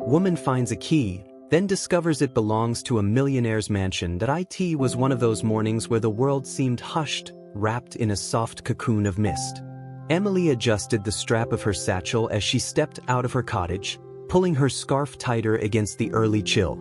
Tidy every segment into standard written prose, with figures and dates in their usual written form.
Woman finds a key, then discovers it belongs to a millionaire's mansion. It was one of those mornings where the world seemed hushed, wrapped in a soft cocoon of mist. Emily adjusted the strap of her satchel as she stepped out of her cottage, pulling her scarf tighter against the early chill.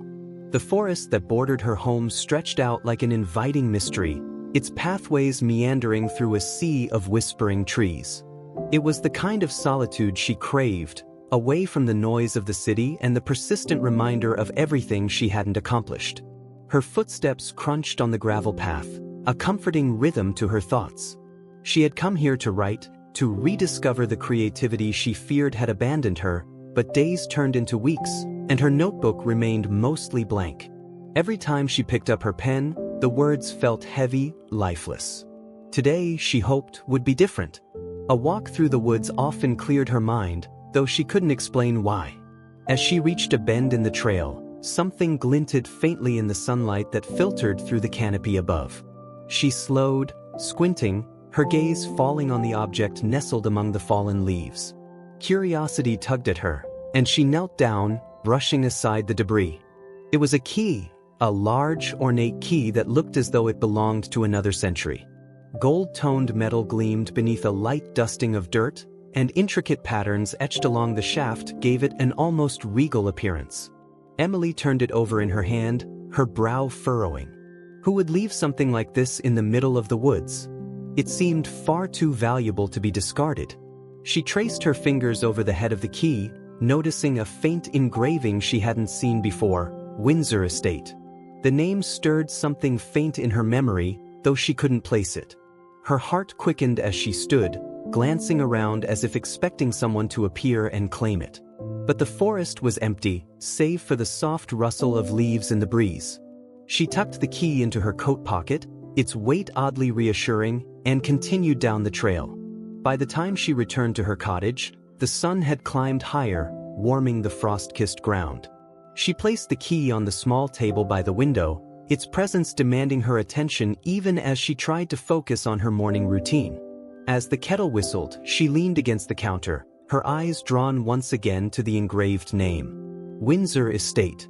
The forest that bordered her home stretched out like an inviting mystery, its pathways meandering through a sea of whispering trees. It was the kind of solitude she craved, away from the noise of the city and the persistent reminder of everything she hadn't accomplished. Her footsteps crunched on the gravel path, a comforting rhythm to her thoughts. She had come here to write, to rediscover the creativity she feared had abandoned her, but days turned into weeks, and her notebook remained mostly blank. Every time she picked up her pen, the words felt heavy, lifeless. Today, she hoped, would be different. A walk through the woods often cleared her mind, though she couldn't explain why. As she reached a bend in the trail, something glinted faintly in the sunlight that filtered through the canopy above. She slowed, squinting, her gaze falling on the object nestled among the fallen leaves. Curiosity tugged at her, and she knelt down, brushing aside the debris. It was a key, a large, ornate key that looked as though it belonged to another century. Gold-toned metal gleamed beneath a light dusting of dirt, and intricate patterns etched along the shaft gave it an almost regal appearance. Emily turned it over in her hand, her brow furrowing. Who would leave something like this in the middle of the woods? It seemed far too valuable to be discarded. She traced her fingers over the head of the key, noticing a faint engraving she hadn't seen before, Windsor Estate. The name stirred something faint in her memory, though she couldn't place it. Her heart quickened as she stood, glancing around as if expecting someone to appear and claim it. But the forest was empty, save for the soft rustle of leaves in the breeze. She tucked the key into her coat pocket, its weight oddly reassuring, and continued down the trail. By the time she returned to her cottage, the sun had climbed higher, warming the frost-kissed ground. She placed the key on the small table by the window, its presence demanding her attention even as she tried to focus on her morning routine. As the kettle whistled, she leaned against the counter, her eyes drawn once again to the engraved name. Windsor Estate.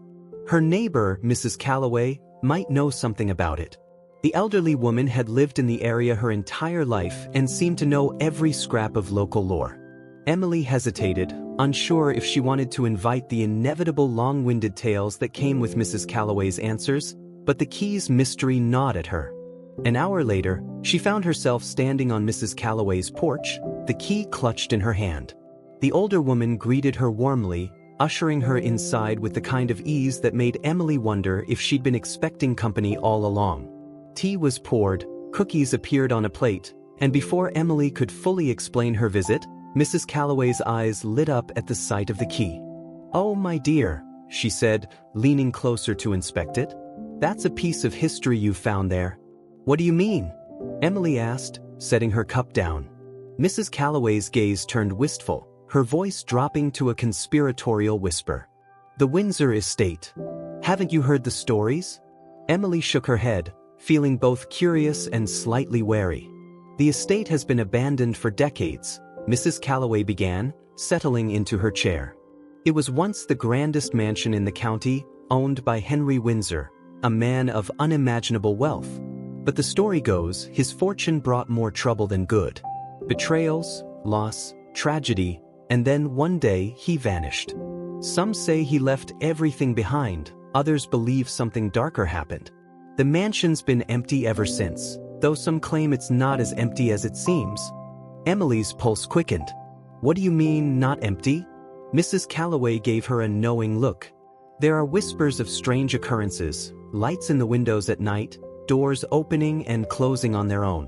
Her neighbor, Mrs. Calloway, might know something about it. The elderly woman had lived in the area her entire life and seemed to know every scrap of local lore. Emily hesitated, unsure if she wanted to invite the inevitable long-winded tales that came with Mrs. Calloway's answers, but the key's mystery gnawed at her. An hour later, she found herself standing on Mrs. Calloway's porch, the key clutched in her hand. The older woman greeted her warmly, ushering her inside with the kind of ease that made Emily wonder if she'd been expecting company all along. Tea was poured, cookies appeared on a plate, and before Emily could fully explain her visit, Mrs. Calloway's eyes lit up at the sight of the key. "Oh, my dear," she said, leaning closer to inspect it. "That's a piece of history you found there." "What do you mean?" Emily asked, setting her cup down. Mrs. Calloway's gaze turned wistful, her voice dropping to a conspiratorial whisper. "The Windsor Estate. Haven't you heard the stories?" Emily shook her head, feeling both curious and slightly wary. "The estate has been abandoned for decades," Mrs. Calloway began, settling into her chair. "It was once the grandest mansion in the county, owned by Henry Windsor, a man of unimaginable wealth. But the story goes, his fortune brought more trouble than good. Betrayals, loss, tragedy, and then one day he vanished. Some say he left everything behind, others believe something darker happened. The mansion's been empty ever since, though some claim it's not as empty as it seems." Emily's pulse quickened. "What do you mean, not empty?" Mrs. Calloway gave her a knowing look. "There are whispers of strange occurrences, lights in the windows at night, doors opening and closing on their own.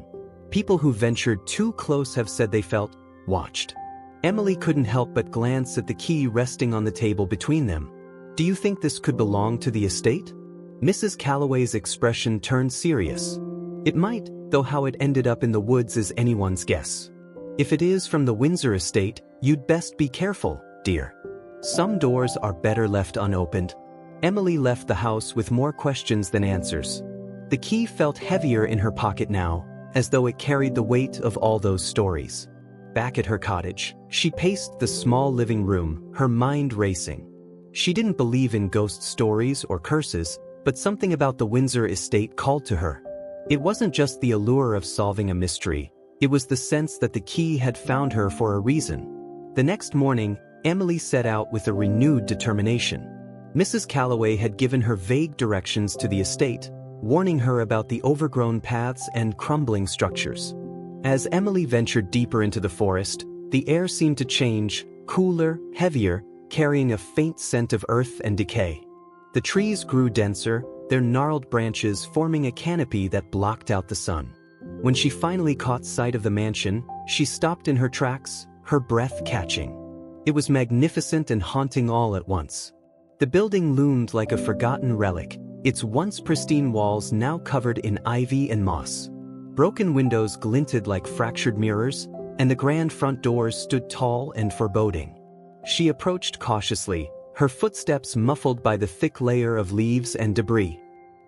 People who ventured too close have said they felt watched." Emily couldn't help but glance at the key resting on the table between them. "Do you think this could belong to the estate?" Mrs. Calloway's expression turned serious. "It might, though how it ended up in the woods is anyone's guess. If it is from the Windsor Estate, you'd best be careful, dear. Some doors are better left unopened." Emily left the house with more questions than answers. The key felt heavier in her pocket now, as though it carried the weight of all those stories. Back at her cottage, she paced the small living room, her mind racing. She didn't believe in ghost stories or curses, but something about the Windsor estate called to her. It wasn't just the allure of solving a mystery, it was the sense that the key had found her for a reason. The next morning, Emily set out with a renewed determination. Mrs. Calloway had given her vague directions to the estate, warning her about the overgrown paths and crumbling structures. As Emily ventured deeper into the forest, the air seemed to change, cooler, heavier, carrying a faint scent of earth and decay. The trees grew denser, their gnarled branches forming a canopy that blocked out the sun. When she finally caught sight of the mansion, she stopped in her tracks, her breath catching. It was magnificent and haunting all at once. The building loomed like a forgotten relic, its once pristine walls now covered in ivy and moss. Broken windows glinted like fractured mirrors, and the grand front doors stood tall and foreboding. She approached cautiously, her footsteps muffled by the thick layer of leaves and debris.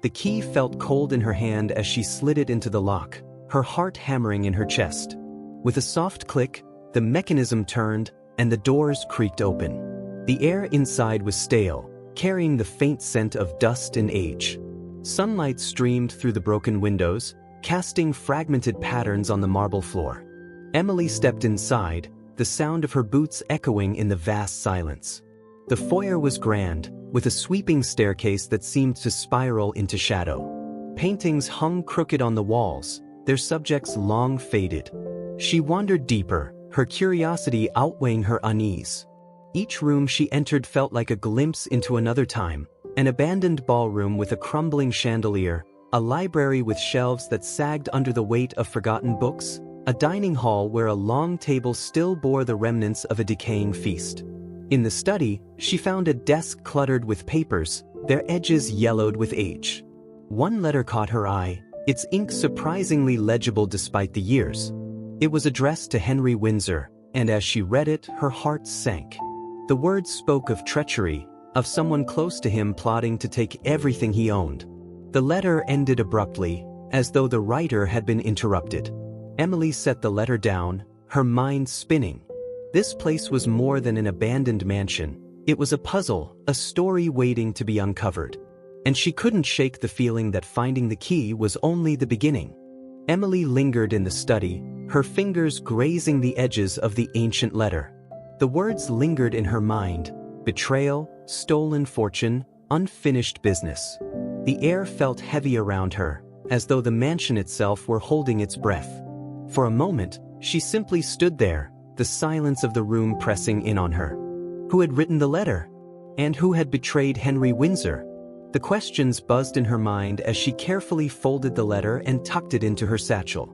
The key felt cold in her hand as she slid it into the lock, her heart hammering in her chest. With a soft click, the mechanism turned, and the doors creaked open. The air inside was stale, carrying the faint scent of dust and age. Sunlight streamed through the broken windows, casting fragmented patterns on the marble floor. Emily stepped inside, the sound of her boots echoing in the vast silence. The foyer was grand, with a sweeping staircase that seemed to spiral into shadow. Paintings hung crooked on the walls, their subjects long faded. She wandered deeper, her curiosity outweighing her unease. Each room she entered felt like a glimpse into another time, an abandoned ballroom with a crumbling chandelier, a library with shelves that sagged under the weight of forgotten books, a dining hall where a long table still bore the remnants of a decaying feast. In the study, she found a desk cluttered with papers, their edges yellowed with age. One letter caught her eye, its ink surprisingly legible despite the years. It was addressed to Henry Windsor, and as she read it, her heart sank. The words spoke of treachery, of someone close to him plotting to take everything he owned. The letter ended abruptly, as though the writer had been interrupted. Emily set the letter down, her mind spinning. This place was more than an abandoned mansion. It was a puzzle, a story waiting to be uncovered. And she couldn't shake the feeling that finding the key was only the beginning. Emily lingered in the study, her fingers grazing the edges of the ancient letter. The words lingered in her mind: betrayal, stolen fortune, unfinished business. The air felt heavy around her, as though the mansion itself were holding its breath. For a moment, she simply stood there, the silence of the room pressing in on her. Who had written the letter? And who had betrayed Henry Windsor? The questions buzzed in her mind as she carefully folded the letter and tucked it into her satchel.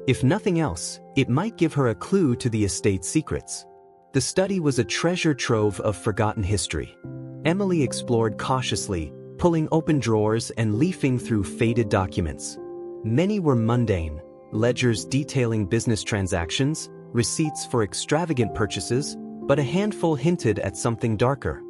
If nothing else, it might give her a clue to the estate's secrets. The study was a treasure trove of forgotten history. Emily explored cautiously, pulling open drawers and leafing through faded documents. Many were mundane, ledgers detailing business transactions, receipts for extravagant purchases, but a handful hinted at something darker.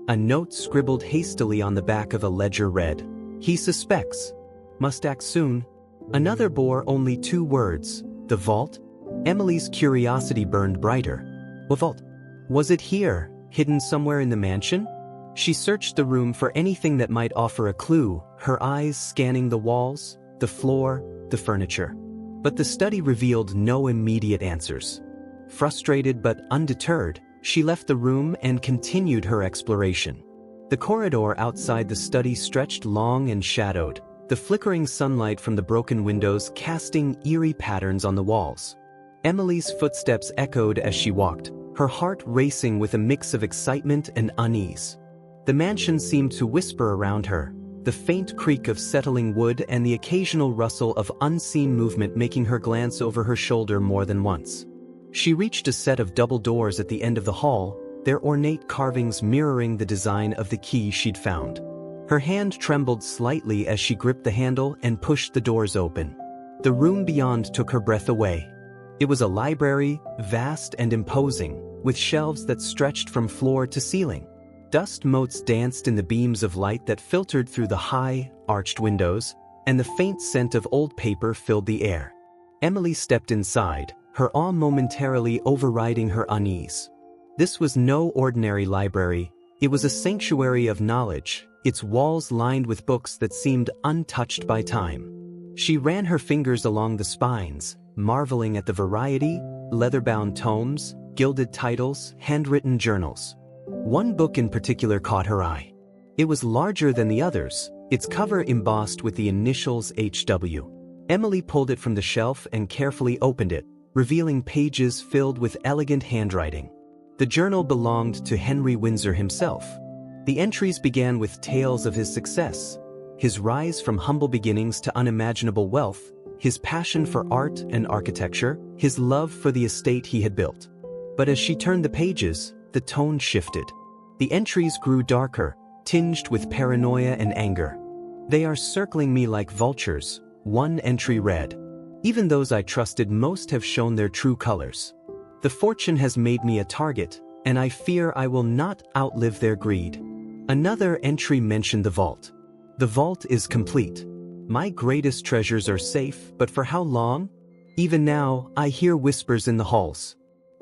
A note scribbled hastily on the back of a ledger read, "He suspects. Must act soon." Another bore only 2 words, "The vault." Emily's curiosity burned brighter. What vault? Was it here, hidden somewhere in the mansion? She searched the room for anything that might offer a clue, her eyes scanning the walls, the floor, the furniture. But the study revealed no immediate answers. Frustrated but undeterred, she left the room and continued her exploration. The corridor outside the study stretched long and shadowed, the flickering sunlight from the broken windows casting eerie patterns on the walls. Emily's footsteps echoed as she walked, her heart racing with a mix of excitement and unease. The mansion seemed to whisper around her, the faint creak of settling wood and the occasional rustle of unseen movement making her glance over her shoulder more than once. She reached a set of double doors at the end of the hall, their ornate carvings mirroring the design of the key she'd found. Her hand trembled slightly as she gripped the handle and pushed the doors open. The room beyond took her breath away. It was a library, vast and imposing, with shelves that stretched from floor to ceiling. Dust motes danced in the beams of light that filtered through the high, arched windows, and the faint scent of old paper filled the air. Emily stepped inside, her awe momentarily overriding her unease. This was no ordinary library, It was a sanctuary of knowledge, its walls lined with books that seemed untouched by time. She ran her fingers along the spines, marveling at the variety: leather-bound tomes, gilded titles, handwritten journals. One book in particular caught her eye. It was larger than the others, its cover embossed with the initials HW. Emily pulled it from the shelf and carefully opened it, revealing pages filled with elegant handwriting. The journal belonged to Henry Windsor himself. The entries began with tales of his success, his rise from humble beginnings to unimaginable wealth, his passion for art and architecture, his love for the estate he had built. But as she turned the pages, the tone shifted. The entries grew darker, tinged with paranoia and anger. "They are circling me like vultures," one entry read. "Even those I trusted most have shown their true colors. The fortune has made me a target, and I fear I will not outlive their greed." Another entry mentioned the vault. "The vault is complete. My greatest treasures are safe, but for how long? Even now, I hear whispers in the halls.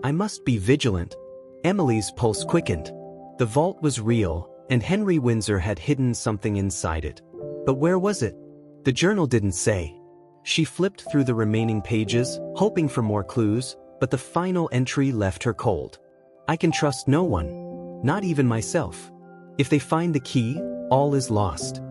I must be vigilant." Emily's pulse quickened. The vault was real, and Henry Windsor had hidden something inside it. But where was it? The journal didn't say. She flipped through the remaining pages, hoping for more clues, but the final entry left her cold. "I can trust no one, not even myself. If they find the key, all is lost."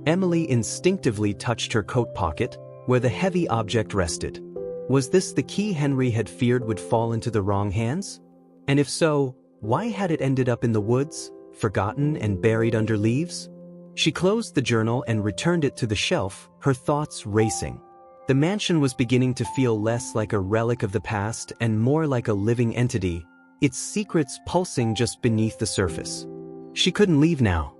Emily instinctively touched her coat pocket, where the heavy object rested. Was this the key Henry had feared would fall into the wrong hands? And if so, why had it ended up in the woods, forgotten and buried under leaves? She closed the journal and returned it to the shelf, her thoughts racing. The mansion was beginning to feel less like a relic of the past and more like a living entity, its secrets pulsing just beneath the surface. She couldn't leave now.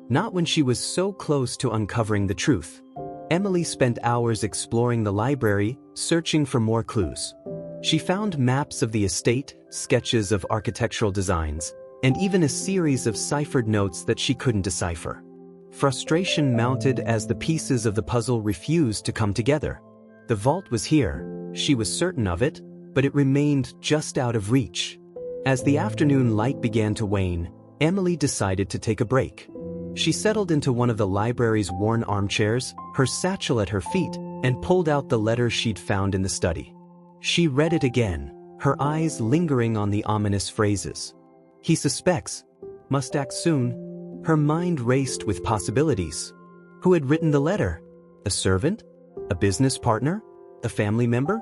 Not when she was so close to uncovering the truth. Emily spent hours exploring the library, searching for more clues. She found maps of the estate, sketches of architectural designs, and even a series of ciphered notes that she couldn't decipher. Frustration mounted as the pieces of the puzzle refused to come together. The vault was here, she was certain of it, but it remained just out of reach. As the afternoon light began to wane, Emily decided to take a break. She settled into one of the library's worn armchairs, her satchel at her feet, and pulled out the letter she'd found in the study. She read it again, her eyes lingering on the ominous phrases. "He suspects. Must act soon." Her mind raced with possibilities. Who had written the letter? A servant? A business partner? A family member?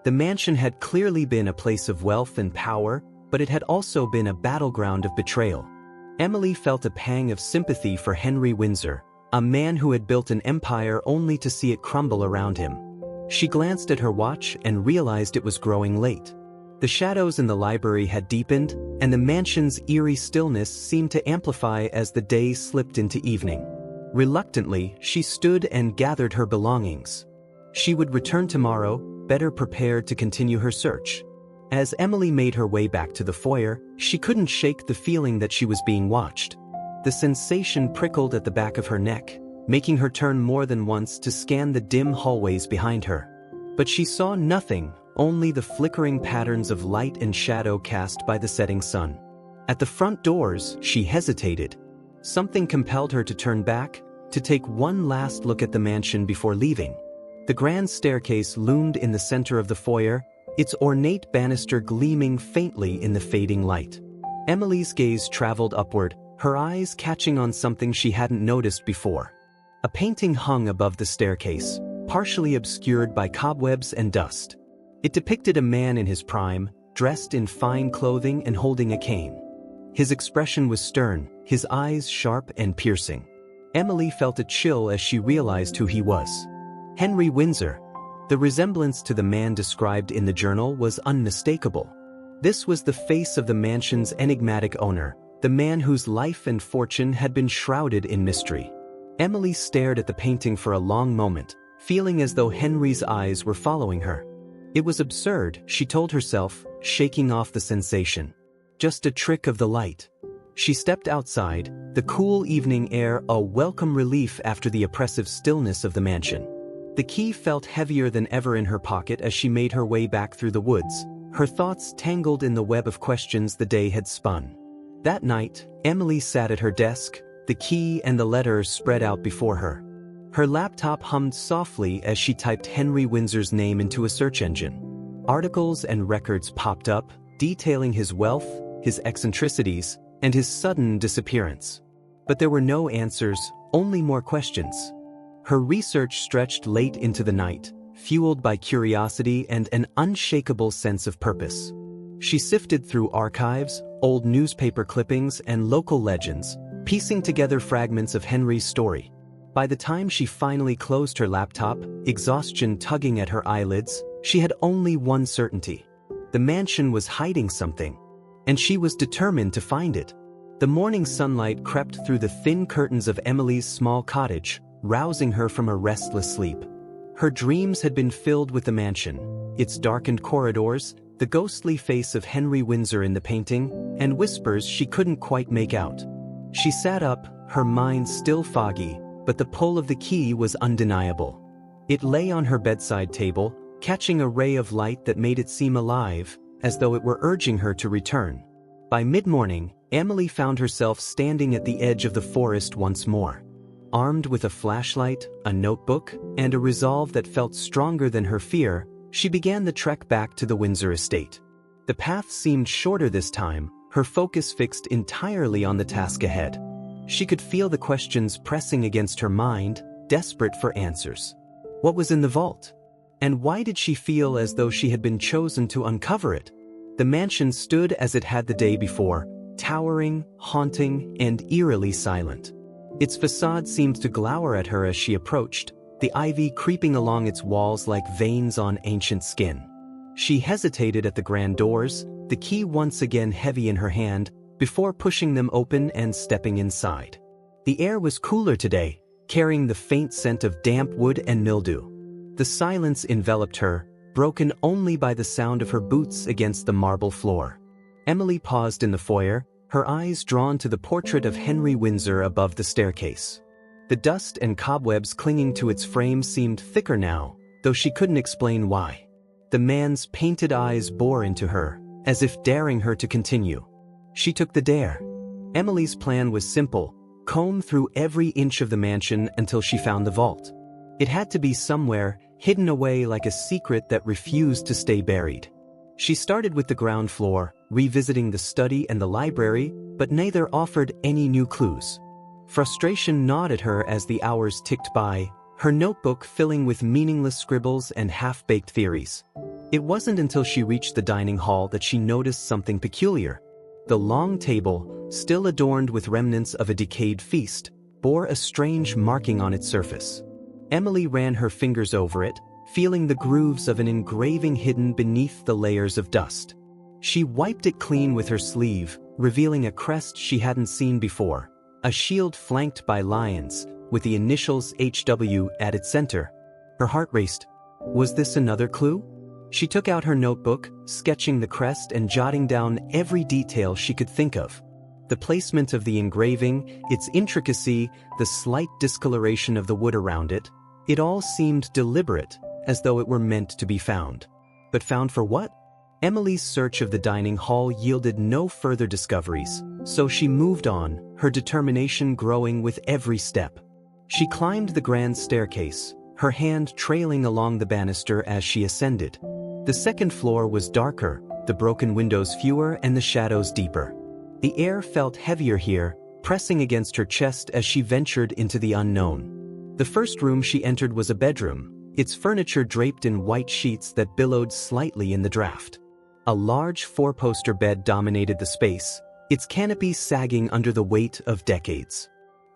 The mansion had clearly been a place of wealth and power, but it had also been a battleground of betrayal. Emily felt a pang of sympathy for Henry Windsor, a man who had built an empire only to see it crumble around him. She glanced at her watch and realized it was growing late. The shadows in the library had deepened, and the mansion's eerie stillness seemed to amplify as the day slipped into evening. Reluctantly, she stood and gathered her belongings. She would return tomorrow, better prepared to continue her search. As Emily made her way back to the foyer, she couldn't shake the feeling that she was being watched. The sensation prickled at the back of her neck, making her turn more than once to scan the dim hallways behind her. But she saw nothing, only the flickering patterns of light and shadow cast by the setting sun. At the front doors, she hesitated. Something compelled her to turn back, to take one last look at the mansion before leaving. The grand staircase loomed in the center of the foyer, its ornate banister gleaming faintly in the fading light. Emily's gaze traveled upward, her eyes catching on something she hadn't noticed before. A painting hung above the staircase, partially obscured by cobwebs and dust. It depicted a man in his prime, dressed in fine clothing and holding a cane. His expression was stern, his eyes sharp and piercing. Emily felt a chill as she realized who he was. Henry Windsor. The resemblance to the man described in the journal was unmistakable. This was the face of the mansion's enigmatic owner, the man whose life and fortune had been shrouded in mystery. Emily stared at the painting for a long moment, feeling as though Henry's eyes were following her. It was absurd, she told herself, shaking off the sensation. Just a trick of the light. She stepped outside, the cool evening air a welcome relief after the oppressive stillness of the mansion. The key felt heavier than ever in her pocket as she made her way back through the woods, her thoughts tangled in the web of questions the day had spun. That night, Emily sat at her desk, the key and the letters spread out before her. Her laptop hummed softly as she typed Henry Windsor's name into a search engine. Articles and records popped up, detailing his wealth, his eccentricities, and his sudden disappearance. But there were no answers, only more questions. Her research stretched late into the night, fueled by curiosity and an unshakable sense of purpose. She sifted through archives, old newspaper clippings, and local legends, piecing together fragments of Henry's story. By the time she finally closed her laptop, exhaustion tugging at her eyelids, she had only one certainty. The mansion was hiding something, and she was determined to find it. The morning sunlight crept through the thin curtains of Emily's small cottage, rousing her from a restless sleep. Her dreams had been filled with the mansion, its darkened corridors, the ghostly face of Henry Windsor in the painting, and whispers she couldn't quite make out. She sat up, her mind still foggy, but the pull of the key was undeniable. It lay on her bedside table, catching a ray of light that made it seem alive, as though it were urging her to return. By mid-morning, Emily found herself standing at the edge of the forest once more. Armed with a flashlight, a notebook, and a resolve that felt stronger than her fear, she began the trek back to the Windsor estate. The path seemed shorter this time, her focus fixed entirely on the task ahead. She could feel the questions pressing against her mind, desperate for answers. What was in the vault? And why did she feel as though she had been chosen to uncover it? The mansion stood as it had the day before, towering, haunting, and eerily silent. Its facade seemed to glower at her as she approached, the ivy creeping along its walls like veins on ancient skin. She hesitated at the grand doors, the key once again heavy in her hand, before pushing them open and stepping inside. The air was cooler today, carrying the faint scent of damp wood and mildew. The silence enveloped her, broken only by the sound of her boots against the marble floor. Emily paused in the foyer, her eyes drawn to the portrait of Henry Windsor above the staircase. The dust and cobwebs clinging to its frame seemed thicker now, though she couldn't explain why. The man's painted eyes bore into her, as if daring her to continue. She took the dare. Emily's plan was simple: comb through every inch of the mansion until she found the vault. It had to be somewhere, hidden away like a secret that refused to stay buried. She started with the ground floor, revisiting the study and the library, but neither offered any new clues. Frustration gnawed at her as the hours ticked by, her notebook filling with meaningless scribbles and half-baked theories. It wasn't until she reached the dining hall that she noticed something peculiar. The long table, still adorned with remnants of a decayed feast, bore a strange marking on its surface. Emily ran her fingers over it, feeling the grooves of an engraving hidden beneath the layers of dust. She wiped it clean with her sleeve, revealing a crest she hadn't seen before, a shield flanked by lions, with the initials HW at its center. Her heart raced. Was this another clue? She took out her notebook, sketching the crest and jotting down every detail she could think of. The placement of the engraving, its intricacy, the slight discoloration of the wood around it, it all seemed deliberate, as though it were meant to be found. But found for what? Emily's search of the dining hall yielded no further discoveries, so she moved on, her determination growing with every step. She climbed the grand staircase, her hand trailing along the banister as she ascended. The second floor was darker, the broken windows fewer and the shadows deeper. The air felt heavier here, pressing against her chest as she ventured into the unknown. The first room she entered was a bedroom, its furniture draped in white sheets that billowed slightly in the draft. A large four-poster bed dominated the space, its canopy sagging under the weight of decades.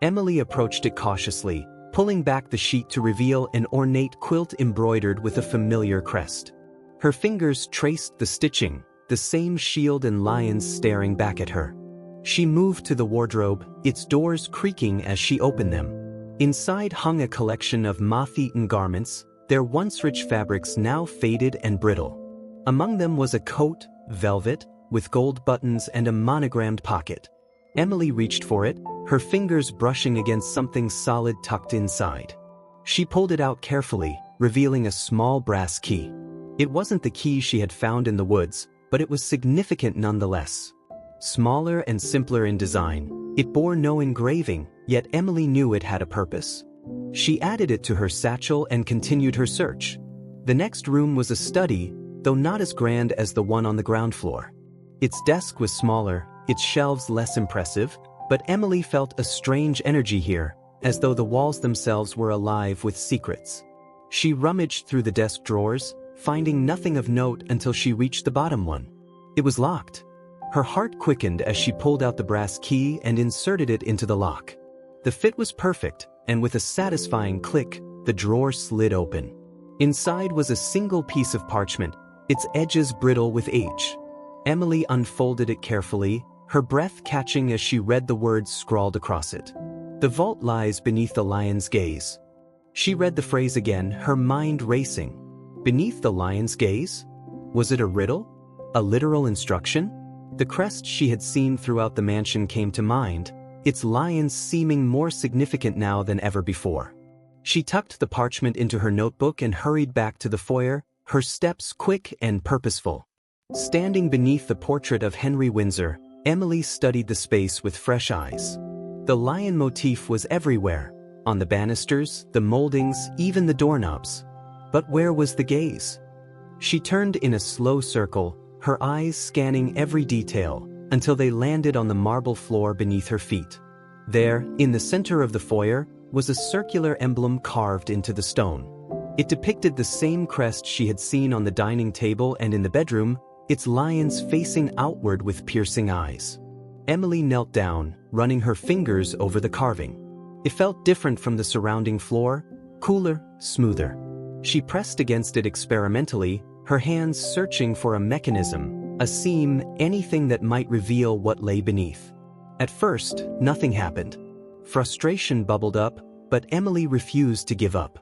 Emily approached it cautiously, pulling back the sheet to reveal an ornate quilt embroidered with a familiar crest. Her fingers traced the stitching, the same shield and lions staring back at her. She moved to the wardrobe, its doors creaking as she opened them. Inside hung a collection of moth-eaten garments, their once rich fabrics now faded and brittle. Among them was a coat, velvet, with gold buttons and a monogrammed pocket. Emily reached for it, her fingers brushing against something solid tucked inside. She pulled it out carefully, revealing a small brass key. It wasn't the key she had found in the woods, but it was significant nonetheless. Smaller and simpler in design, it bore no engraving, yet Emily knew it had a purpose. She added it to her satchel and continued her search. The next room was a study, though not as grand as the one on the ground floor. Its desk was smaller, its shelves less impressive, but Emily felt a strange energy here, as though the walls themselves were alive with secrets. She rummaged through the desk drawers, finding nothing of note until she reached the bottom one. It was locked. Her heart quickened as she pulled out the brass key and inserted it into the lock. The fit was perfect, and with a satisfying click, the drawer slid open. Inside was a single piece of parchment, its edges brittle with age. Emily unfolded it carefully, her breath catching as she read the words scrawled across it. "The vault lies beneath the lion's gaze." She read the phrase again, her mind racing. Beneath the lion's gaze? Was it a riddle? A literal instruction? The crest she had seen throughout the mansion came to mind, its lions seeming more significant now than ever before. She tucked the parchment into her notebook and hurried back to the foyer, her steps quick and purposeful. Standing beneath the portrait of Henry Windsor, Emily studied the space with fresh eyes. The lion motif was everywhere, on the banisters, the moldings, even the doorknobs. But where was the gaze? She turned in a slow circle, her eyes scanning every detail, until they landed on the marble floor beneath her feet. There, in the center of the foyer, was a circular emblem carved into the stone. It depicted the same crest she had seen on the dining table and in the bedroom, its lions facing outward with piercing eyes. Emily knelt down, running her fingers over the carving. It felt different from the surrounding floor, cooler, smoother. She pressed against it experimentally, her hands searching for a mechanism, a seam, anything that might reveal what lay beneath. At first, nothing happened. Frustration bubbled up, but Emily refused to give up.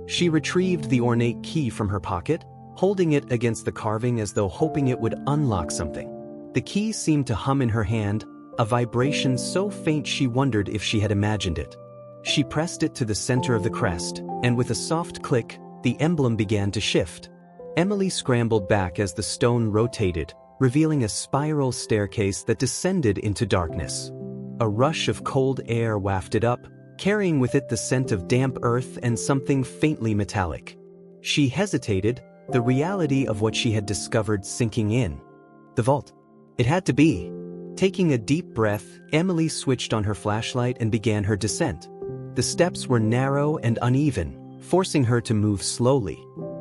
She retrieved the ornate key from her pocket, holding it against the carving as though hoping it would unlock something. The key seemed to hum in her hand, a vibration so faint she wondered if she had imagined it. She pressed it to the center of the crest, and with a soft click, the emblem began to shift. Emily scrambled back as the stone rotated, revealing a spiral staircase that descended into darkness. A rush of cold air wafted up, carrying with it the scent of damp earth and something faintly metallic. She hesitated, the reality of what she had discovered sinking in. The vault. It had to be. Taking a deep breath, Emily switched on her flashlight and began her descent. The steps were narrow and uneven, forcing her to move slowly.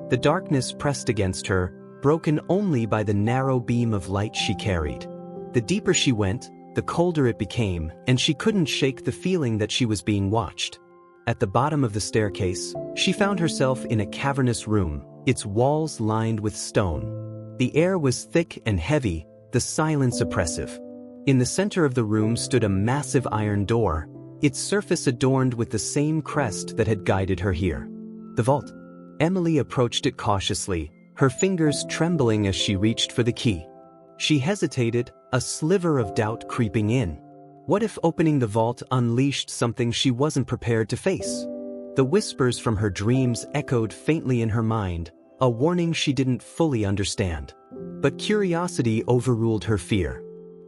The darkness pressed against her, broken only by the narrow beam of light she carried. The deeper she went, the colder it became, and she couldn't shake the feeling that she was being watched. At the bottom of the staircase, she found herself in a cavernous room, its walls lined with stone. The air was thick and heavy, the silence oppressive. In the center of the room stood a massive iron door, its surface adorned with the same crest that had guided her here. The vault. Emily approached it cautiously, her fingers trembling as she reached for the key. She hesitated, a sliver of doubt creeping in. What if opening the vault unleashed something she wasn't prepared to face? The whispers from her dreams echoed faintly in her mind, a warning she didn't fully understand. But curiosity overruled her fear.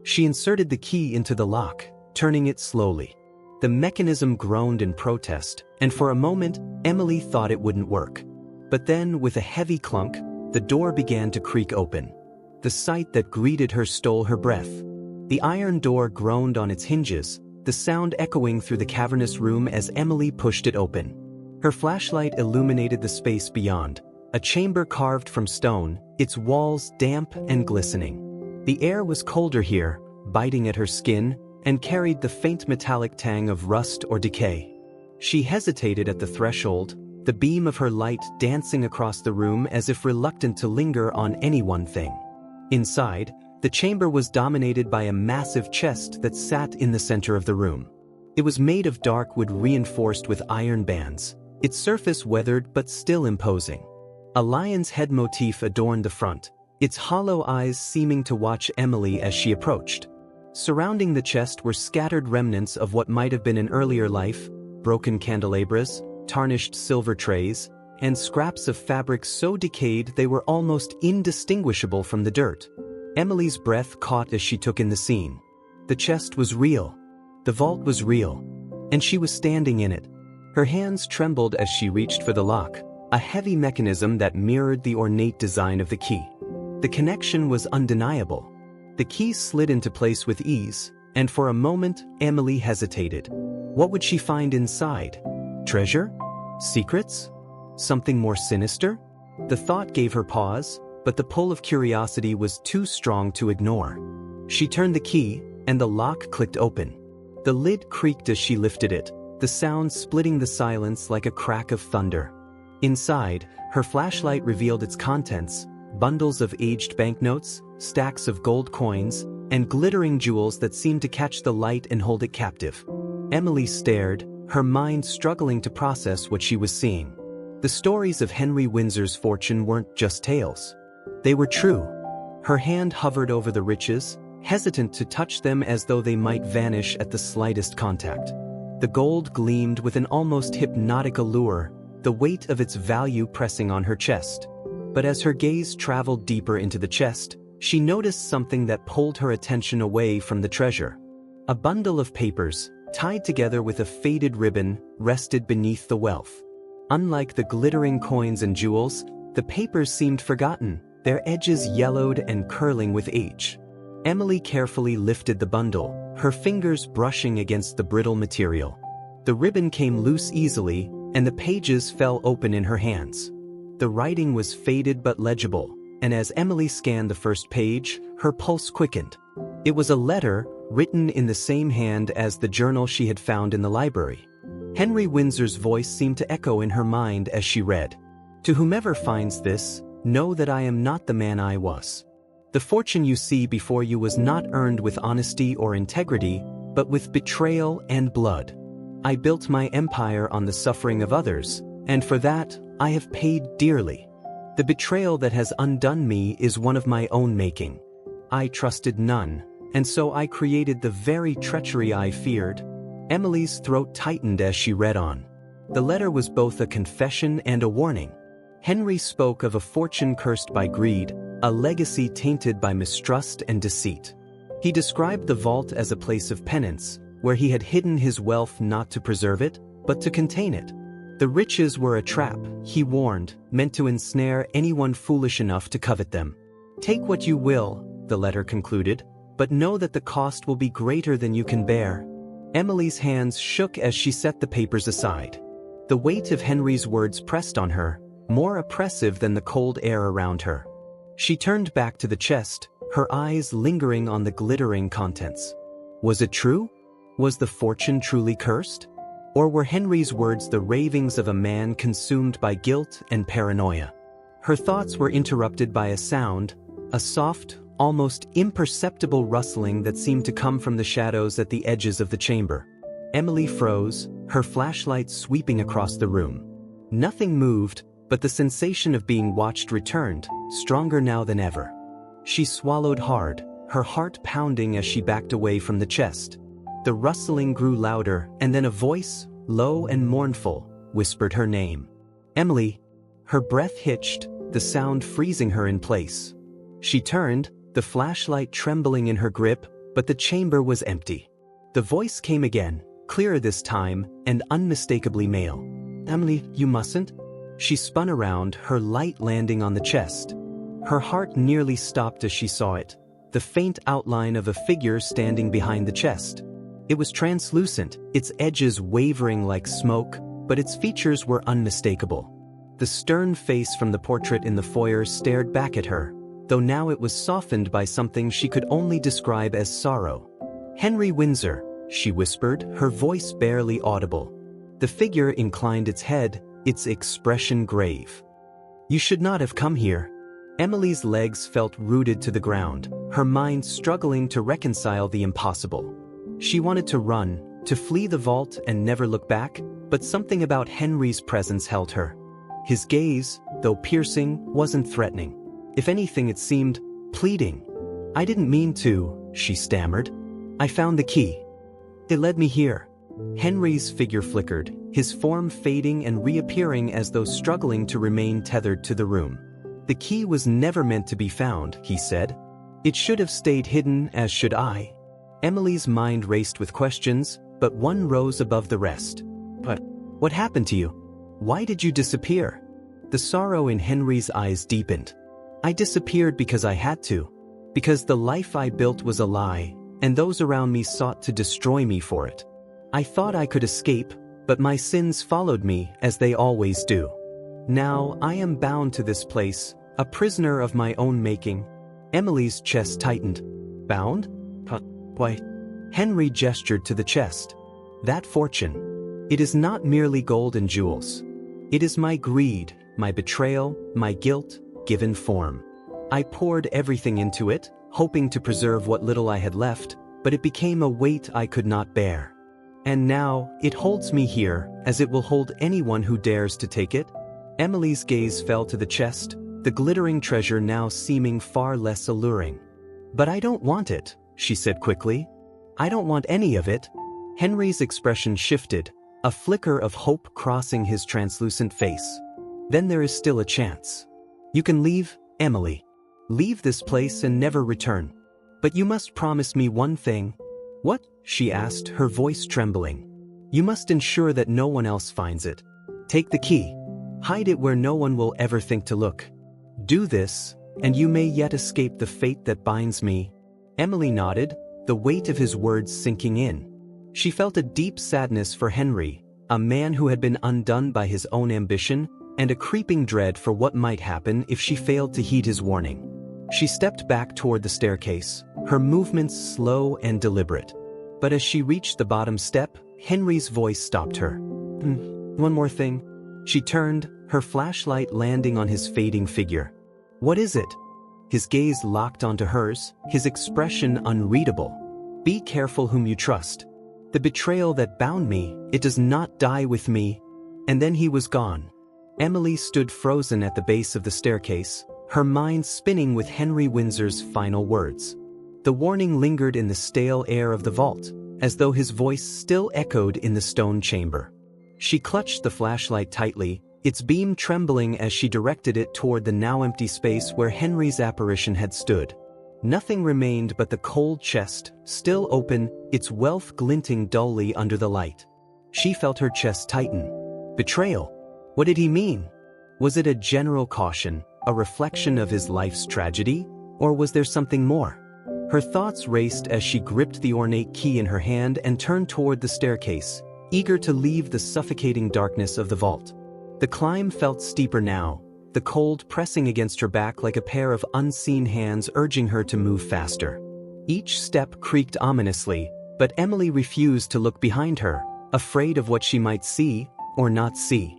She inserted the key into the lock, turning it slowly. The mechanism groaned in protest, and for a moment, Emily thought it wouldn't work. But then, with a heavy clunk, the door began to creak open. The sight that greeted her stole her breath. The iron door groaned on its hinges, the sound echoing through the cavernous room as Emily pushed it open. Her flashlight illuminated the space beyond, a chamber carved from stone, its walls damp and glistening. The air was colder here, biting at her skin, and carried the faint metallic tang of rust or decay. She hesitated at the threshold, the beam of her light dancing across the room as if reluctant to linger on any one thing. Inside, the chamber was dominated by a massive chest that sat in the center of the room. It was made of dark wood reinforced with iron bands, its surface weathered but still imposing. A lion's head motif adorned the front, its hollow eyes seeming to watch Emily as she approached. Surrounding the chest were scattered remnants of what might have been an earlier life, broken candelabras, tarnished silver trays, and scraps of fabric so decayed they were almost indistinguishable from the dirt. Emily's breath caught as she took in the scene. The chest was real. The vault was real. And she was standing in it. Her hands trembled as she reached for the lock, a heavy mechanism that mirrored the ornate design of the key. The connection was undeniable. The key slid into place with ease, and for a moment, Emily hesitated. What would she find inside? Treasure? Secrets? Something more sinister? The thought gave her pause, but the pull of curiosity was too strong to ignore. She turned the key, and the lock clicked open. The lid creaked as she lifted it, the sound splitting the silence like a crack of thunder. Inside, her flashlight revealed its contents: bundles of aged banknotes, stacks of gold coins, and glittering jewels that seemed to catch the light and hold it captive. Emily stared, her mind struggling to process what she was seeing. The stories of Henry Windsor's fortune weren't just tales. They were true. Her hand hovered over the riches, hesitant to touch them as though they might vanish at the slightest contact. The gold gleamed with an almost hypnotic allure, the weight of its value pressing on her chest. But as her gaze traveled deeper into the chest, she noticed something that pulled her attention away from the treasure. A bundle of papers, tied together with a faded ribbon, rested beneath the wealth. Unlike the glittering coins and jewels, the papers seemed forgotten, their edges yellowed and curling with age. Emily carefully lifted the bundle, her fingers brushing against the brittle material. The ribbon came loose easily, and the pages fell open in her hands. The writing was faded but legible, and as Emily scanned the first page, her pulse quickened. It was a letter, written in the same hand as the journal she had found in the library. Henry Windsor's voice seemed to echo in her mind as she read, "To whomever finds this, know that I am not the man I was. The fortune you see before you was not earned with honesty or integrity, but with betrayal and blood. I built my empire on the suffering of others, and for that, I have paid dearly. The betrayal that has undone me is one of my own making. I trusted none, and so I created the very treachery I feared." Emily's throat tightened as she read on. The letter was both a confession and a warning. Henry spoke of a fortune cursed by greed, a legacy tainted by mistrust and deceit. He described the vault as a place of penance, where he had hidden his wealth not to preserve it, but to contain it. The riches were a trap, he warned, meant to ensnare anyone foolish enough to covet them. "Take what you will," the letter concluded, "but know that the cost will be greater than you can bear." Emily's hands shook as she set the papers aside. The weight of Henry's words pressed on her, more oppressive than the cold air around her. She turned back to the chest, her eyes lingering on the glittering contents. Was it true? Was the fortune truly cursed? Or were Henry's words the ravings of a man consumed by guilt and paranoia? Her thoughts were interrupted by a sound, a soft, almost imperceptible rustling that seemed to come from the shadows at the edges of the chamber. Emily froze, her flashlight sweeping across the room. Nothing moved, but the sensation of being watched returned, stronger now than ever. She swallowed hard, her heart pounding as she backed away from the chest. The rustling grew louder, and then a voice, low and mournful, whispered her name. "Emily." Her breath hitched, the sound freezing her in place. She turned, the flashlight trembling in her grip, but the chamber was empty. The voice came again, clearer this time, and unmistakably male. "Emily, you mustn't." She spun around, her light landing on the chest. Her heart nearly stopped as she saw it, the faint outline of a figure standing behind the chest. It was translucent, its edges wavering like smoke, but its features were unmistakable. The stern face from the portrait in the foyer stared back at her, though now it was softened by something she could only describe as sorrow. "Henry Windsor," she whispered, her voice barely audible. The figure inclined its head, its expression grave. "You should not have come here." Emily's legs felt rooted to the ground, her mind struggling to reconcile the impossible. She wanted to run, to flee the vault and never look back, but something about Henry's presence held her. His gaze, though piercing, wasn't threatening. If anything, it seemed pleading. "I didn't mean to," she stammered. "I found the key. It led me here." Henry's figure flickered, his form fading and reappearing as though struggling to remain tethered to the room. "The key was never meant to be found," he said. It should have stayed hidden, as should I. Emily's mind raced with questions, but one rose above the rest. But what happened to you? Why did you disappear? The sorrow in Henry's eyes deepened. I disappeared because I had to. Because the life I built was a lie, and those around me sought to destroy me for it. I thought I could escape, but my sins followed me, as they always do. Now I am bound to this place, a prisoner of my own making. Emily's chest tightened. Bound? Why? Henry gestured to the chest. That fortune. It is not merely gold and jewels. It is my greed, my betrayal, my guilt, given form. I poured everything into it, hoping to preserve what little I had left, but it became a weight I could not bear. And now, it holds me here, as it will hold anyone who dares to take it. Emily's gaze fell to the chest, the glittering treasure now seeming far less alluring. But I don't want it, she said quickly. I don't want any of it. Henry's expression shifted, a flicker of hope crossing his translucent face. Then there is still a chance. You can leave, Emily. Leave this place and never return. But you must promise me one thing. What? She asked, her voice trembling. You must ensure that no one else finds it. Take the key. Hide it where no one will ever think to look. Do this, and you may yet escape the fate that binds me. Emily nodded, the weight of his words sinking in. She felt a deep sadness for Henry, a man who had been undone by his own ambition, and a creeping dread for what might happen if she failed to heed his warning. She stepped back toward the staircase, her movements slow and deliberate. But as she reached the bottom step, Henry's voice stopped her. One more thing. She turned, her flashlight landing on his fading figure. What is it? His gaze locked onto hers, his expression unreadable. Be careful whom you trust. The betrayal that bound me, it does not die with me. And then he was gone. Emily stood frozen at the base of the staircase, her mind spinning with Henry Windsor's final words. The warning lingered in the stale air of the vault, as though his voice still echoed in the stone chamber. She clutched the flashlight tightly, its beam trembling as she directed it toward the now empty space where Henry's apparition had stood. Nothing remained but the cold chest, still open, its wealth glinting dully under the light. She felt her chest tighten. Betrayal? What did he mean? Was it a general caution, a reflection of his life's tragedy, or was there something more? Her thoughts raced as she gripped the ornate key in her hand and turned toward the staircase, eager to leave the suffocating darkness of the vault. The climb felt steeper now, the cold pressing against her back like a pair of unseen hands urging her to move faster. Each step creaked ominously, but Emily refused to look behind her, afraid of what she might see or not see.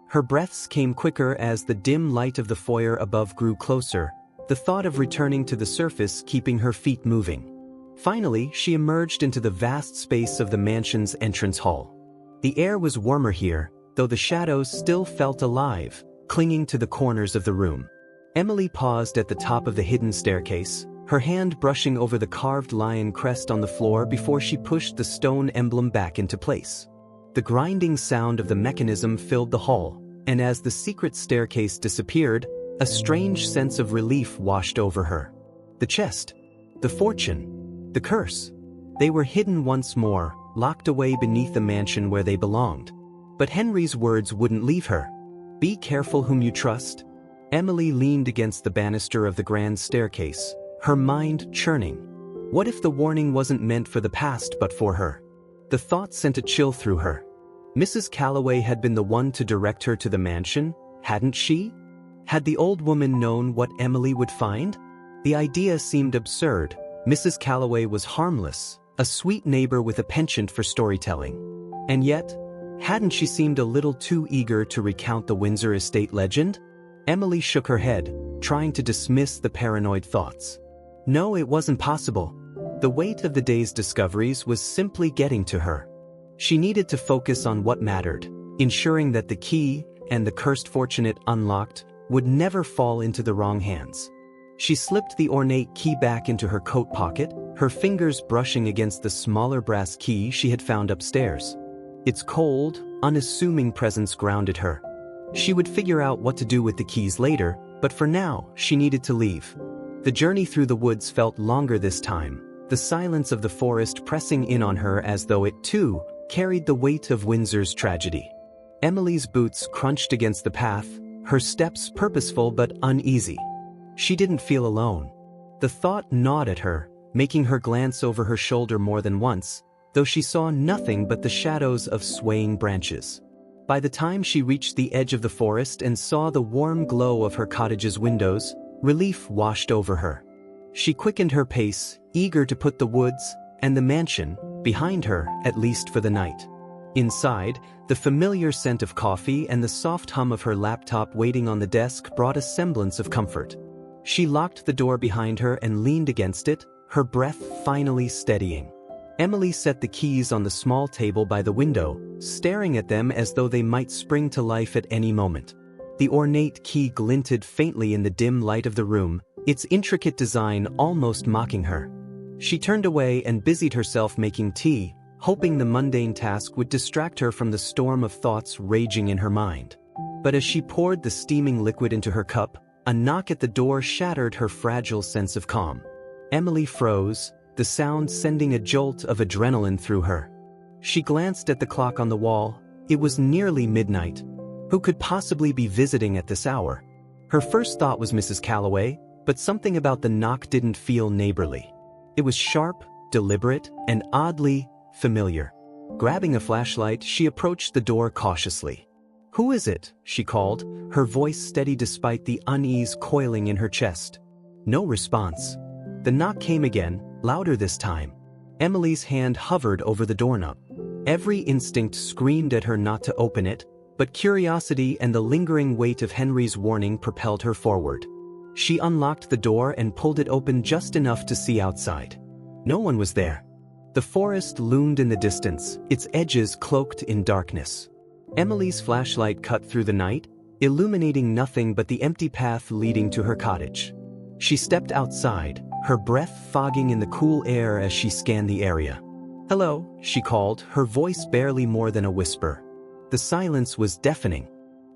Her breaths came quicker as the dim light of the foyer above grew closer, the thought of returning to the surface keeping her feet moving. Finally, she emerged into the vast space of the mansion's entrance hall. The air was warmer here, though the shadows still felt alive, clinging to the corners of the room. Emily paused at the top of the hidden staircase, her hand brushing over the carved lion crest on the floor before she pushed the stone emblem back into place. The grinding sound of the mechanism filled the hall, and as the secret staircase disappeared, a strange sense of relief washed over her. The chest, the fortune, the curse. They were hidden once more, locked away beneath the mansion where they belonged. But Henry's words wouldn't leave her. Be careful whom you trust. Emily leaned against the banister of the grand staircase, her mind churning. What if the warning wasn't meant for the past but for her? The thought sent a chill through her. Mrs. Calloway had been the one to direct her to the mansion, hadn't she? Had the old woman known what Emily would find? The idea seemed absurd. Mrs. Calloway was harmless, a sweet neighbor with a penchant for storytelling. And yet, hadn't she seemed a little too eager to recount the Windsor estate legend? Emily shook her head, trying to dismiss the paranoid thoughts. No, it wasn't possible. The weight of the day's discoveries was simply getting to her. She needed to focus on what mattered, ensuring that the key, and the cursed fortune it unlocked, would never fall into the wrong hands. She slipped the ornate key back into her coat pocket, her fingers brushing against the smaller brass key she had found upstairs. Its cold, unassuming presence grounded her. She would figure out what to do with the keys later, but for now, she needed to leave. The journey through the woods felt longer this time, the silence of the forest pressing in on her as though it, too, carried the weight of Windsor's tragedy. Emily's boots crunched against the path, her steps purposeful but uneasy. She didn't feel alone. The thought gnawed at her, making her glance over her shoulder more than once, though she saw nothing but the shadows of swaying branches. By the time she reached the edge of the forest and saw the warm glow of her cottage's windows, relief washed over her. She quickened her pace, eager to put the woods and the mansion behind her, at least for the night. Inside, the familiar scent of coffee and the soft hum of her laptop waiting on the desk brought a semblance of comfort. She locked the door behind her and leaned against it, her breath finally steadying. Emily set the keys on the small table by the window, staring at them as though they might spring to life at any moment. The ornate key glinted faintly in the dim light of the room, its intricate design almost mocking her. She turned away and busied herself making tea, hoping the mundane task would distract her from the storm of thoughts raging in her mind. But as she poured the steaming liquid into her cup, a knock at the door shattered her fragile sense of calm. Emily froze, the sound sending a jolt of adrenaline through her. She glanced at the clock on the wall. It was nearly midnight. Who could possibly be visiting at this hour? Her first thought was Mrs. Calloway, but something about the knock didn't feel neighborly. It was sharp, deliberate, and oddly familiar. Grabbing a flashlight, she approached the door cautiously. "Who is it?" she called, her voice steady despite the unease coiling in her chest. No response. The knock came again, louder this time. Emily's hand hovered over the doorknob. Every instinct screamed at her not to open it, but curiosity and the lingering weight of Henry's warning propelled her forward. She unlocked the door and pulled it open just enough to see outside. No one was there. The forest loomed in the distance, its edges cloaked in darkness. Emily's flashlight cut through the night, illuminating nothing but the empty path leading to her cottage. She stepped outside, her breath fogging in the cool air as she scanned the area. "Hello," she called, her voice barely more than a whisper. The silence was deafening.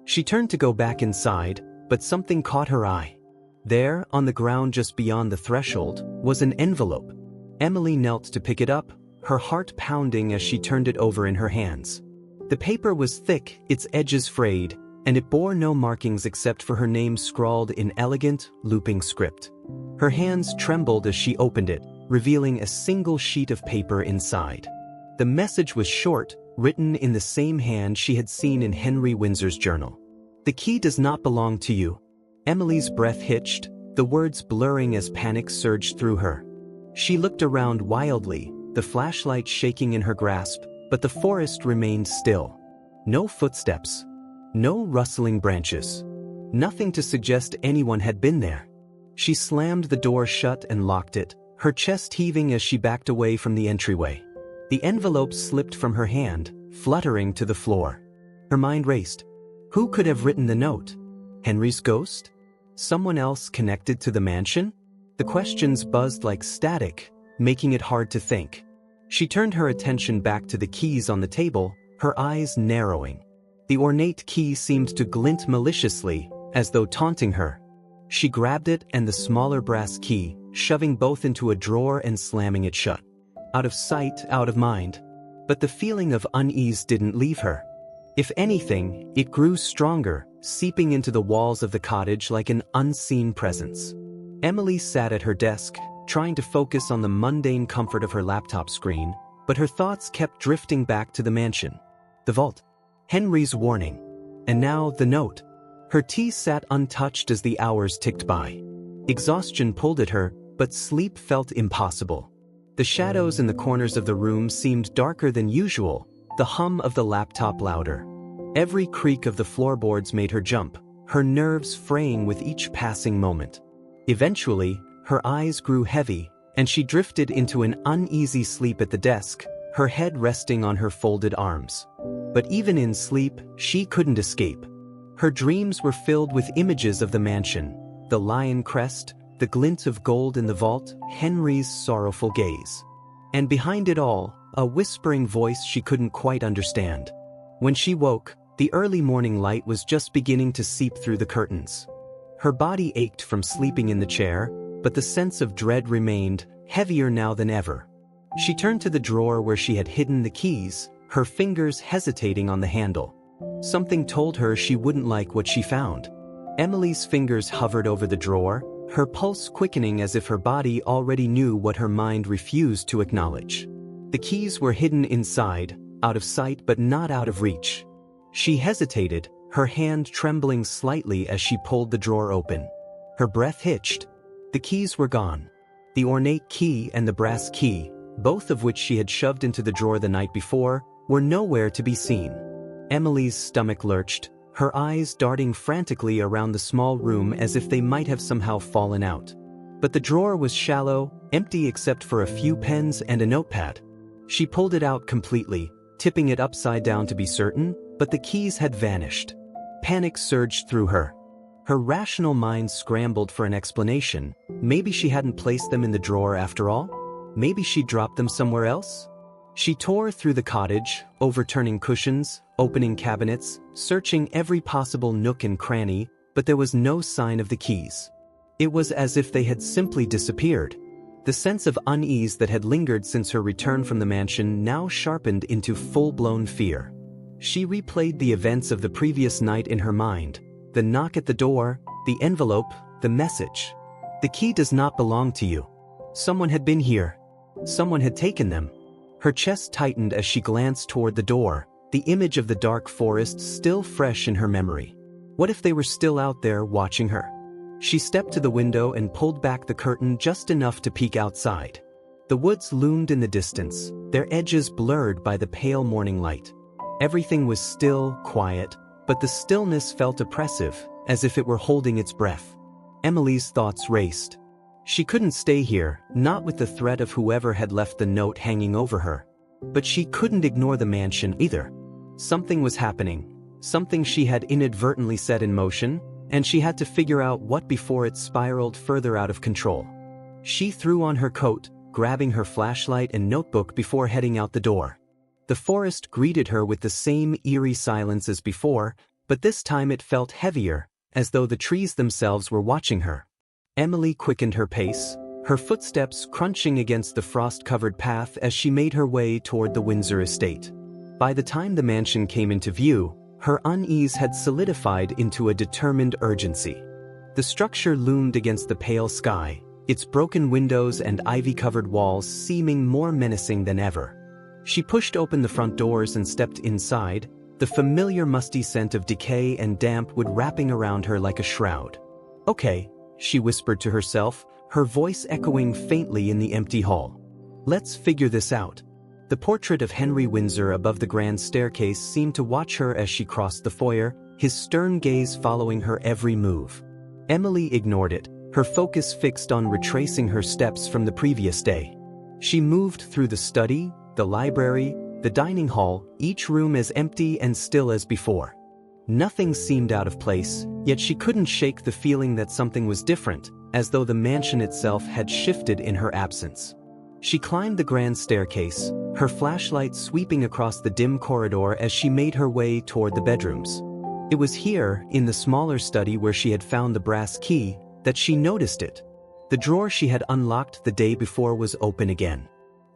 She turned to go back inside, but something caught her eye. There, on the ground just beyond the threshold, was an envelope. Emily knelt to pick it up, her heart pounding as she turned it over in her hands. The paper was thick, its edges frayed, and it bore no markings except for her name scrawled in elegant, looping script. Her hands trembled as she opened it, revealing a single sheet of paper inside. The message was short, written in the same hand she had seen in Henry Windsor's journal. "The key does not belong to you." Emily's breath hitched, the words blurring as panic surged through her. She looked around wildly, the flashlight shaking in her grasp, but the forest remained still. No footsteps. No rustling branches. Nothing to suggest anyone had been there. She slammed the door shut and locked it, her chest heaving as she backed away from the entryway. The envelope slipped from her hand, fluttering to the floor. Her mind raced. Who could have written the note? Henry's ghost? Someone else connected to the mansion? The questions buzzed like static, making it hard to think. She turned her attention back to the keys on the table, her eyes narrowing. The ornate key seemed to glint maliciously, as though taunting her. She grabbed it and the smaller brass key, shoving both into a drawer and slamming it shut. Out of sight, out of mind. But the feeling of unease didn't leave her. If anything, it grew stronger, seeping into the walls of the cottage like an unseen presence. Emily sat at her desk, trying to focus on the mundane comfort of her laptop screen, but her thoughts kept drifting back to the mansion. The vault. Henry's warning. And now the note. Her tea sat untouched as the hours ticked by. Exhaustion pulled at her, but sleep felt impossible. The shadows in the corners of the room seemed darker than usual, the hum of the laptop louder. Every creak of the floorboards made her jump, her nerves fraying with each passing moment. Eventually, her eyes grew heavy, and she drifted into an uneasy sleep at the desk, her head resting on her folded arms. But even in sleep, she couldn't escape. Her dreams were filled with images of the mansion, the lion crest, the glint of gold in the vault, Henry's sorrowful gaze. And behind it all, a whispering voice she couldn't quite understand. When she woke, the early morning light was just beginning to seep through the curtains. Her body ached from sleeping in the chair, but the sense of dread remained, heavier now than ever. She turned to the drawer where she had hidden the keys, her fingers hesitating on the handle. Something told her she wouldn't like what she found. Emily's fingers hovered over the drawer, her pulse quickening as if her body already knew what her mind refused to acknowledge. The keys were hidden inside, out of sight but not out of reach. She hesitated, her hand trembling slightly as she pulled the drawer open. Her breath hitched. The keys were gone. The ornate key and the brass key, both of which she had shoved into the drawer the night before, were nowhere to be seen. Emily's stomach lurched, her eyes darting frantically around the small room as if they might have somehow fallen out. But the drawer was shallow, empty except for a few pens and a notepad. She pulled it out completely, tipping it upside down to be certain, but the keys had vanished. Panic surged through her. Her rational mind scrambled for an explanation. Maybe she hadn't placed them in the drawer after all? Maybe she'd dropped them somewhere else? She tore through the cottage, overturning cushions, opening cabinets, searching every possible nook and cranny, but there was no sign of the keys. It was as if they had simply disappeared. The sense of unease that had lingered since her return from the mansion now sharpened into full-blown fear. She replayed the events of the previous night in her mind. The knock at the door, the envelope, the message. The key does not belong to you. Someone had been here. Someone had taken them. Her chest tightened as she glanced toward the door, the image of the dark forest still fresh in her memory. What if they were still out there watching her? She stepped to the window and pulled back the curtain just enough to peek outside. The woods loomed in the distance, their edges blurred by the pale morning light. Everything was still, quiet, but the stillness felt oppressive, as if it were holding its breath. Emily's thoughts raced. She couldn't stay here, not with the threat of whoever had left the note hanging over her. But she couldn't ignore the mansion either. Something was happening, something she had inadvertently set in motion, and she had to figure out what before it spiraled further out of control. She threw on her coat, grabbing her flashlight and notebook before heading out the door. The forest greeted her with the same eerie silence as before, but this time it felt heavier, as though the trees themselves were watching her. Emily quickened her pace, her footsteps crunching against the frost-covered path as she made her way toward the Windsor estate. By the time the mansion came into view, her unease had solidified into a determined urgency. The structure loomed against the pale sky, its broken windows and ivy-covered walls seeming more menacing than ever. She pushed open the front doors and stepped inside, the familiar musty scent of decay and damp wood wrapping around her like a shroud. "Okay," she whispered to herself, her voice echoing faintly in the empty hall. "Let's figure this out." The portrait of Henry Windsor above the grand staircase seemed to watch her as she crossed the foyer, his stern gaze following her every move. Emily ignored it, her focus fixed on retracing her steps from the previous day. She moved through the study, the library, the dining hall, each room as empty and still as before. Nothing seemed out of place, yet she couldn't shake the feeling that something was different, as though the mansion itself had shifted in her absence. She climbed the grand staircase, her flashlight sweeping across the dim corridor as she made her way toward the bedrooms. It was here, in the smaller study where she had found the brass key, that she noticed it. The drawer she had unlocked the day before was open again.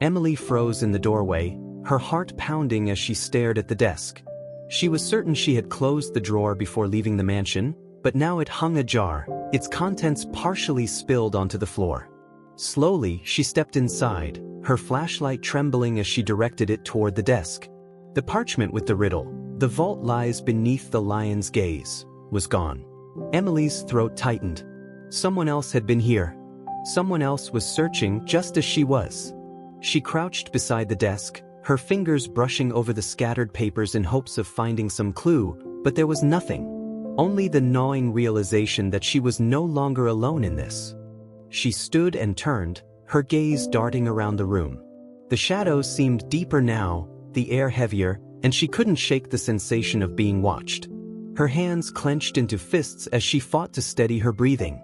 Emily froze in the doorway, her heart pounding as she stared at the desk. She was certain she had closed the drawer before leaving the mansion, but now it hung ajar, its contents partially spilled onto the floor. Slowly, she stepped inside, her flashlight trembling as she directed it toward the desk. The parchment with the riddle, "The vault lies beneath the lion's gaze," was gone. Emily's throat tightened. Someone else had been here. Someone else was searching just as she was. She crouched beside the desk, her fingers brushing over the scattered papers in hopes of finding some clue, but there was nothing. Only the gnawing realization that she was no longer alone in this. She stood and turned, her gaze darting around the room. The shadows seemed deeper now, the air heavier, and she couldn't shake the sensation of being watched. Her hands clenched into fists as she fought to steady her breathing.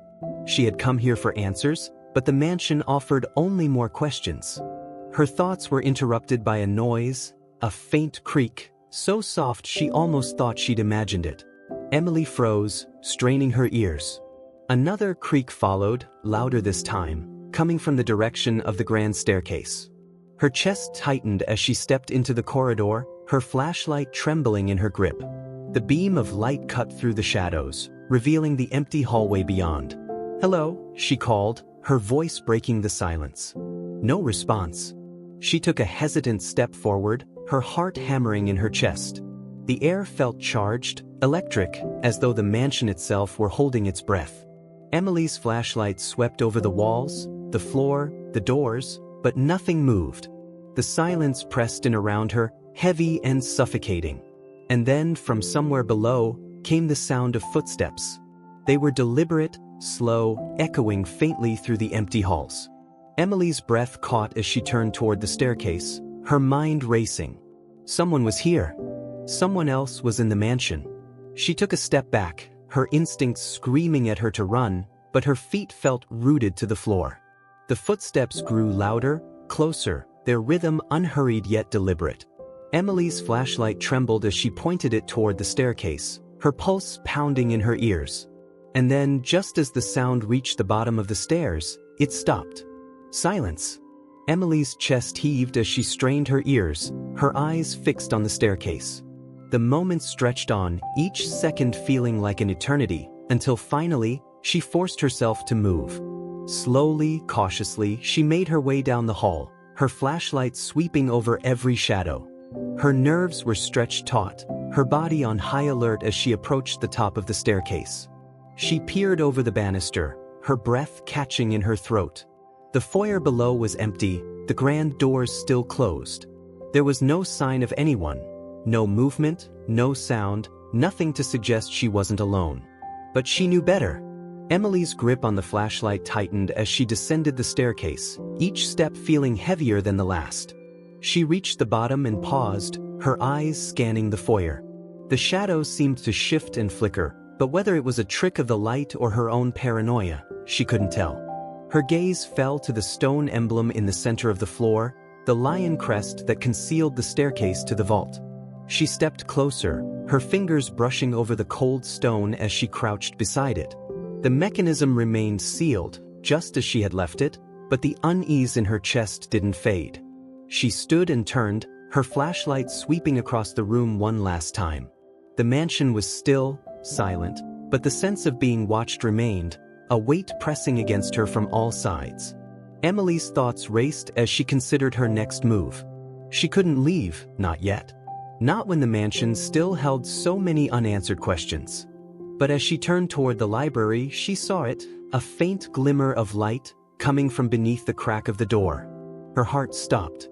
She had come here for answers, but the mansion offered only more questions. Her thoughts were interrupted by a noise, a faint creak, so soft she almost thought she'd imagined it. Emily froze, straining her ears. Another creak followed, louder this time, coming from the direction of the grand staircase. Her chest tightened as she stepped into the corridor, her flashlight trembling in her grip. The beam of light cut through the shadows, revealing the empty hallway beyond. "Hello," she called, her voice breaking the silence. No response. She took a hesitant step forward, her heart hammering in her chest. The air felt charged, electric, as though the mansion itself were holding its breath. Emily's flashlight swept over the walls, the floor, the doors, but nothing moved. The silence pressed in around her, heavy and suffocating. And then, from somewhere below, came the sound of footsteps. They were deliberate, slow, echoing faintly through the empty halls. Emily's breath caught as she turned toward the staircase, her mind racing. Someone was here. Someone else was in the mansion. She took a step back, her instincts screaming at her to run, but her feet felt rooted to the floor. The footsteps grew louder, closer, their rhythm unhurried yet deliberate. Emily's flashlight trembled as she pointed it toward the staircase, her pulse pounding in her ears. And then, just as the sound reached the bottom of the stairs, it stopped. Silence. Emily's chest heaved as she strained her ears, her eyes fixed on the staircase. The moments stretched on, each second feeling like an eternity, until finally, she forced herself to move. Slowly, cautiously, she made her way down the hall, her flashlight sweeping over every shadow. Her nerves were stretched taut, her body on high alert as she approached the top of the staircase. She peered over the banister, her breath catching in her throat. The foyer below was empty, the grand doors still closed. There was no sign of anyone. No movement, no sound, nothing to suggest she wasn't alone. But she knew better. Emily's grip on the flashlight tightened as she descended the staircase, each step feeling heavier than the last. She reached the bottom and paused, her eyes scanning the foyer. The shadows seemed to shift and flicker, but whether it was a trick of the light or her own paranoia, she couldn't tell. Her gaze fell to the stone emblem in the center of the floor, the lion crest that concealed the staircase to the vault. She stepped closer, her fingers brushing over the cold stone as she crouched beside it. The mechanism remained sealed, just as she had left it, but the unease in her chest didn't fade. She stood and turned, her flashlight sweeping across the room one last time. The mansion was still, silent, but the sense of being watched remained, a weight pressing against her from all sides. Emily's thoughts raced as she considered her next move. She couldn't leave, not yet. Not when the mansion still held so many unanswered questions. But as she turned toward the library, she saw it, a faint glimmer of light, coming from beneath the crack of the door. Her heart stopped.